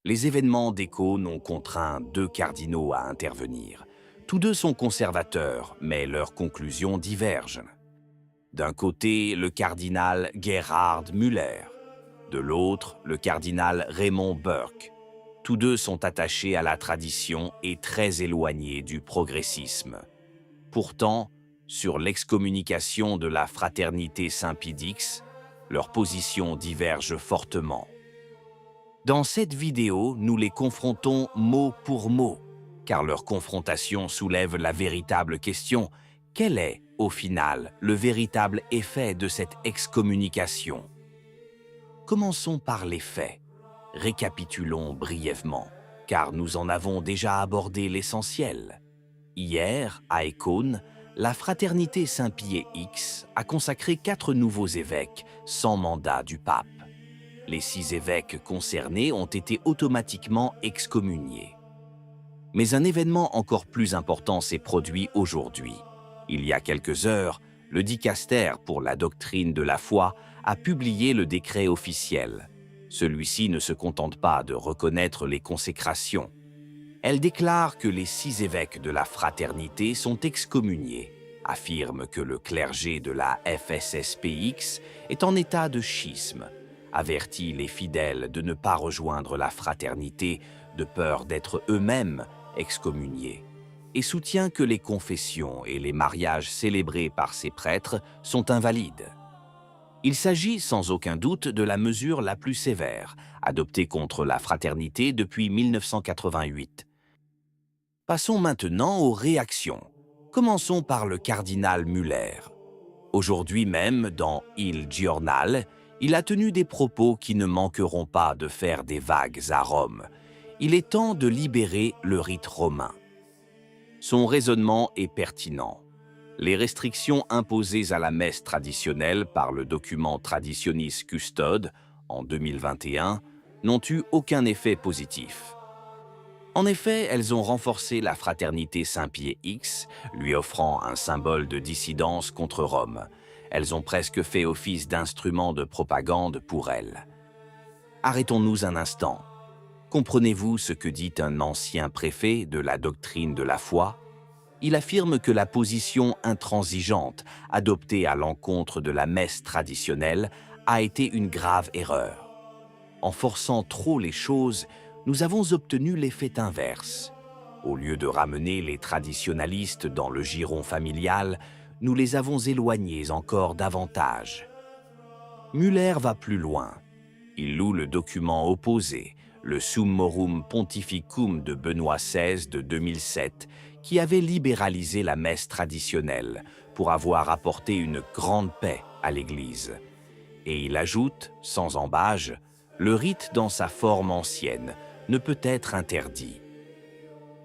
Les événements d'Écône ont contraint deux cardinaux à intervenir. Tous deux sont conservateurs, mais leurs conclusions divergent. D'un côté, le cardinal Gerhard Müller. De l'autre, le cardinal Raymond Burke. Tous deux sont attachés à la tradition et très éloignés du progressisme. Pourtant, sur l'excommunication de la fraternité Saint-Pie-d'X, leurs positions divergent fortement. Dans cette vidéo, nous les confrontons mot pour mot, car leur confrontation soulève la véritable question: quel est, au final, le véritable effet de cette excommunication? Commençons par les faits. Récapitulons brièvement, car nous en avons déjà abordé l'essentiel. Hier, à Écône, la fraternité Saint-Pie-X a consacré 4 nouveaux évêques sans mandat du pape. Les 6 évêques concernés ont été automatiquement excommuniés. Mais un événement encore plus important s'est produit aujourd'hui. Il y a quelques heures, le dicaster pour la doctrine de la foi a publié le décret officiel. Celui-ci ne se contente pas de reconnaître les consécrations. Elle déclare que les 6 évêques de la fraternité sont excommuniés, affirme que le clergé de la FSSPX est en état de schisme, avertit les fidèles de ne pas rejoindre la fraternité de peur d'être eux-mêmes excommuniés, et soutient que les confessions et les mariages célébrés par ces prêtres sont invalides. Il s'agit sans aucun doute de la mesure la plus sévère, adoptée contre la fraternité depuis 1988. Passons maintenant aux réactions. Commençons par le cardinal Müller. Aujourd'hui même, dans Il Giornale, il a tenu des propos qui ne manqueront pas de faire des vagues à Rome. Il est temps de libérer le rite romain. Son raisonnement est pertinent. Les restrictions imposées à la messe traditionnelle par le document Traditionis Custode en 2021 n'ont eu aucun effet positif. En effet, elles ont renforcé la fraternité Saint-Pie-X, lui offrant un symbole de dissidence contre Rome. Elles ont presque fait office d'instrument de propagande pour elle. Arrêtons-nous un instant. Comprenez-vous ce que dit un ancien préfet de la doctrine de la foi? Il affirme que la position intransigeante adoptée à l'encontre de la messe traditionnelle a été une grave erreur. En forçant trop les choses, nous avons obtenu l'effet inverse. Au lieu de ramener les traditionalistes dans le giron familial, nous les avons éloignés encore davantage. Müller va plus loin. Il loue le document opposé, le Summorum Pontificum de Benoît XVI de 2007, qui avait libéralisé la messe traditionnelle pour avoir apporté une grande paix à l'Église. Et il ajoute, sans embâge, le rite dans sa forme ancienne ne peut être interdit.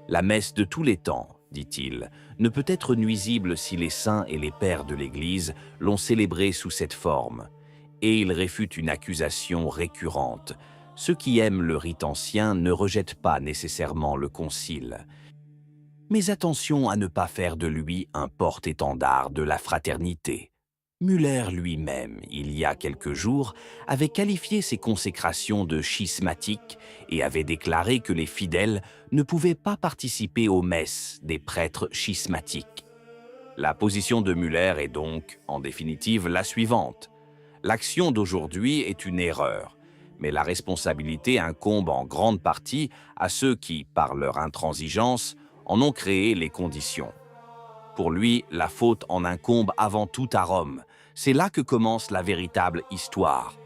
La messe de tous les temps, dit-il, ne peut être nuisible si les saints et les pères de l'Église l'ont célébrée sous cette forme. Et il réfute une accusation récurrente. Ceux qui aiment le rite ancien ne rejettent pas nécessairement le concile. Mais attention à ne pas faire de lui un porte-étendard de la fraternité. Müller lui-même, il y a quelques jours, avait qualifié ces consécrations de schismatiques et avait déclaré que les fidèles ne pouvaient pas participer aux messes des prêtres schismatiques. La position de Müller est donc, en définitive, la suivante. L'action d'aujourd'hui est une erreur, mais la responsabilité incombe en grande partie à ceux qui, par leur intransigeance, en ont créé les conditions. Pour lui, la faute en incombe avant tout à Rome. C'est là que commence la véritable histoire.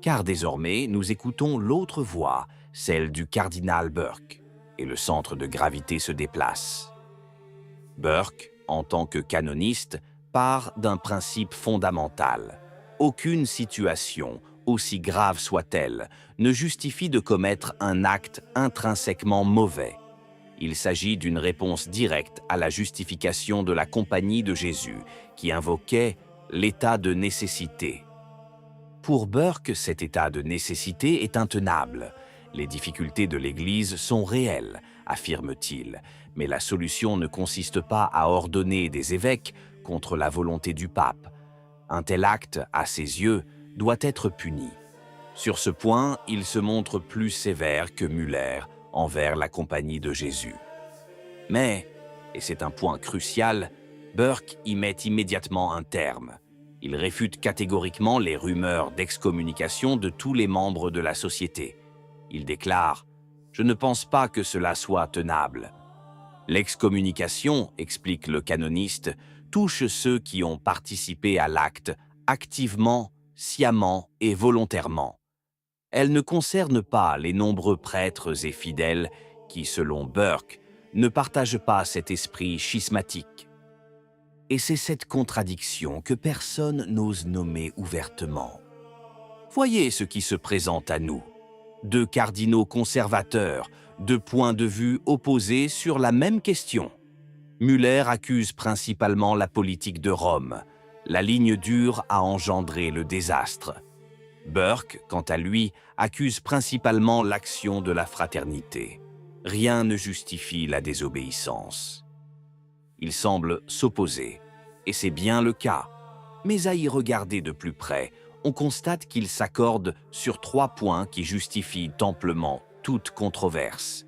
Car désormais, nous écoutons l'autre voix, celle du cardinal Burke, et le centre de gravité se déplace. Burke, en tant que canoniste, part d'un principe fondamental. Aucune situation, aussi grave soit-elle, ne justifie de commettre un acte intrinsèquement mauvais. Il s'agit d'une réponse directe à la justification de la Compagnie de Jésus, qui invoquait l'état de nécessité. Pour Burke, cet état de nécessité est intenable. Les difficultés de l'Église sont réelles, affirme-t-il, mais la solution ne consiste pas à ordonner des évêques contre la volonté du pape. Un tel acte, à ses yeux, doit être puni. Sur ce point, il se montre plus sévère que Müller envers la Compagnie de Jésus. Mais, et c'est un point crucial, Burke y met immédiatement un terme. Il réfute catégoriquement les rumeurs d'excommunication de tous les membres de la société. Il déclare « Je ne pense pas que cela soit tenable. L'excommunication, explique le canoniste, touche ceux qui ont participé à l'acte activement, sciemment et volontairement. Elle ne concerne pas les nombreux prêtres et fidèles qui, selon Burke, ne partagent pas cet esprit schismatique. Et c'est cette contradiction que personne n'ose nommer ouvertement. Voyez ce qui se présente à nous. Deux cardinaux conservateurs, deux points de vue opposés sur la même question. Müller accuse principalement la politique de Rome. La ligne dure a engendré le désastre. Burke, quant à lui, accuse principalement l'action de la fraternité. Rien ne justifie la désobéissance. Il semble s'opposer, et c'est bien le cas. Mais à y regarder de plus près, on constate qu'ils s'accordent sur 3 points qui justifient amplement toute controverse.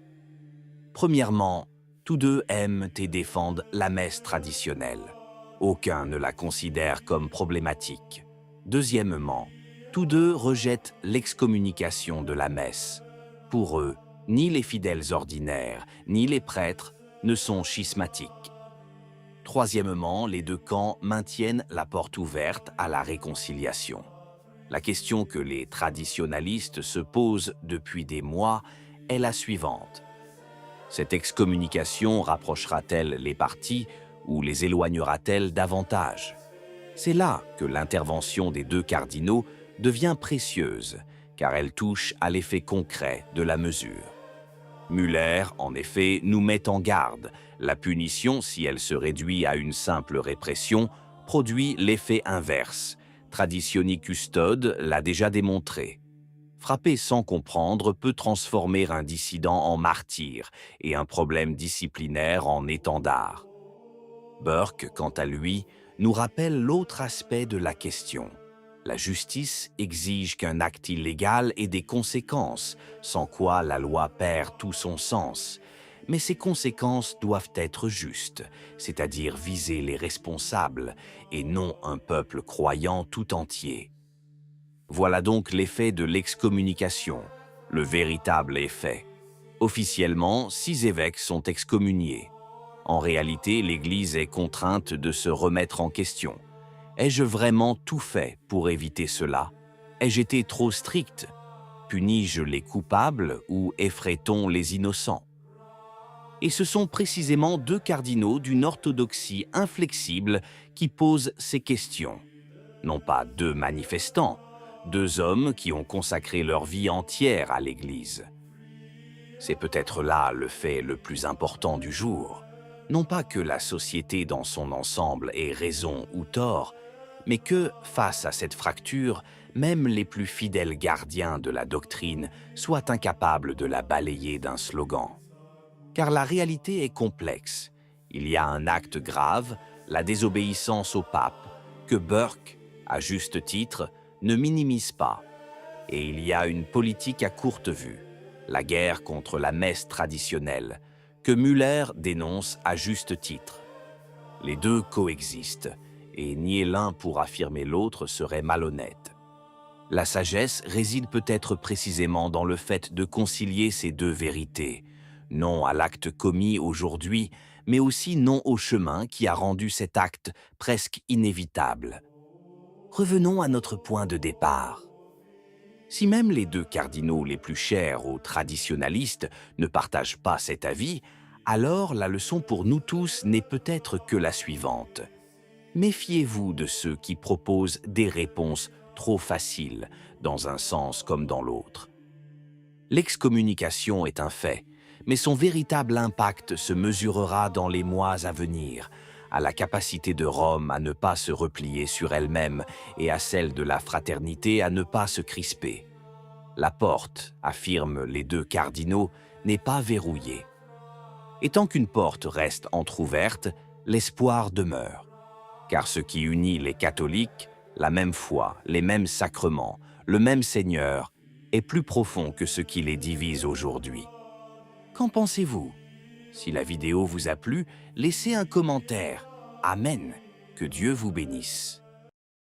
Premièrement, tous deux aiment et défendent la messe traditionnelle. Aucun ne la considère comme problématique. Deuxièmement, tous deux rejettent l'excommunication de la messe. Pour eux, ni les fidèles ordinaires, ni les prêtres ne sont schismatiques. Troisièmement, les deux camps maintiennent la porte ouverte à la réconciliation. La question que les traditionalistes se posent depuis des mois est la suivante. Cette excommunication rapprochera-t-elle les partis ou les éloignera-t-elle davantage? C'est là que l'intervention des deux cardinaux devient précieuse, car elle touche à l'effet concret de la mesure. Müller, en effet, nous met en garde. La punition, si elle se réduit à une simple répression, produit l'effet inverse. Traditioni Custode l'a déjà démontré. Frapper sans comprendre peut transformer un dissident en martyr et un problème disciplinaire en étendard. Burke, quant à lui, nous rappelle l'autre aspect de la question. La justice exige qu'un acte illégal ait des conséquences, sans quoi la loi perd tout son sens. Mais ces conséquences doivent être justes, c'est-à-dire viser les responsables, et non un peuple croyant tout entier. Voilà donc l'effet de l'excommunication, le véritable effet. Officiellement, 6 évêques sont excommuniés. En réalité, l'Église est contrainte de se remettre en question. Ai-je vraiment tout fait pour éviter cela? Ai-je été trop strict? Punis-je les coupables ou effraie-t-on les innocents? Et ce sont précisément 2 cardinaux d'une orthodoxie inflexible qui posent ces questions. Non pas 2 manifestants, 2 hommes qui ont consacré leur vie entière à l'Église. C'est peut-être là le fait le plus important du jour. Non pas que la société dans son ensemble ait raison ou tort, mais que, face à cette fracture, même les plus fidèles gardiens de la doctrine soient incapables de la balayer d'un slogan. Car la réalité est complexe. Il y a un acte grave, la désobéissance au pape, que Burke, à juste titre, ne minimise pas. Et il y a une politique à courte vue, la guerre contre la messe traditionnelle, que Müller dénonce à juste titre. Les deux coexistent, et nier l'un pour affirmer l'autre serait malhonnête. La sagesse réside peut-être précisément dans le fait de concilier ces 2 vérités, non à l'acte commis aujourd'hui, mais aussi non au chemin qui a rendu cet acte presque inévitable. Revenons à notre point de départ. Si même les 2 cardinaux les plus chers aux traditionalistes ne partagent pas cet avis, alors la leçon pour nous tous n'est peut-être que la suivante. Méfiez-vous de ceux qui proposent des réponses trop faciles, dans un sens comme dans l'autre. L'excommunication est un fait, mais son véritable impact se mesurera dans les mois à venir, à la capacité de Rome à ne pas se replier sur elle-même et à celle de la fraternité à ne pas se crisper. La porte, affirment les 2 cardinaux, n'est pas verrouillée. Et tant qu'une porte reste entr'ouverte, l'espoir demeure. Car ce qui unit les catholiques, la même foi, les mêmes sacrements, le même Seigneur, est plus profond que ce qui les divise aujourd'hui. Qu'en pensez-vous? Si la vidéo vous a plu, laissez un commentaire. Amen. Que Dieu vous bénisse.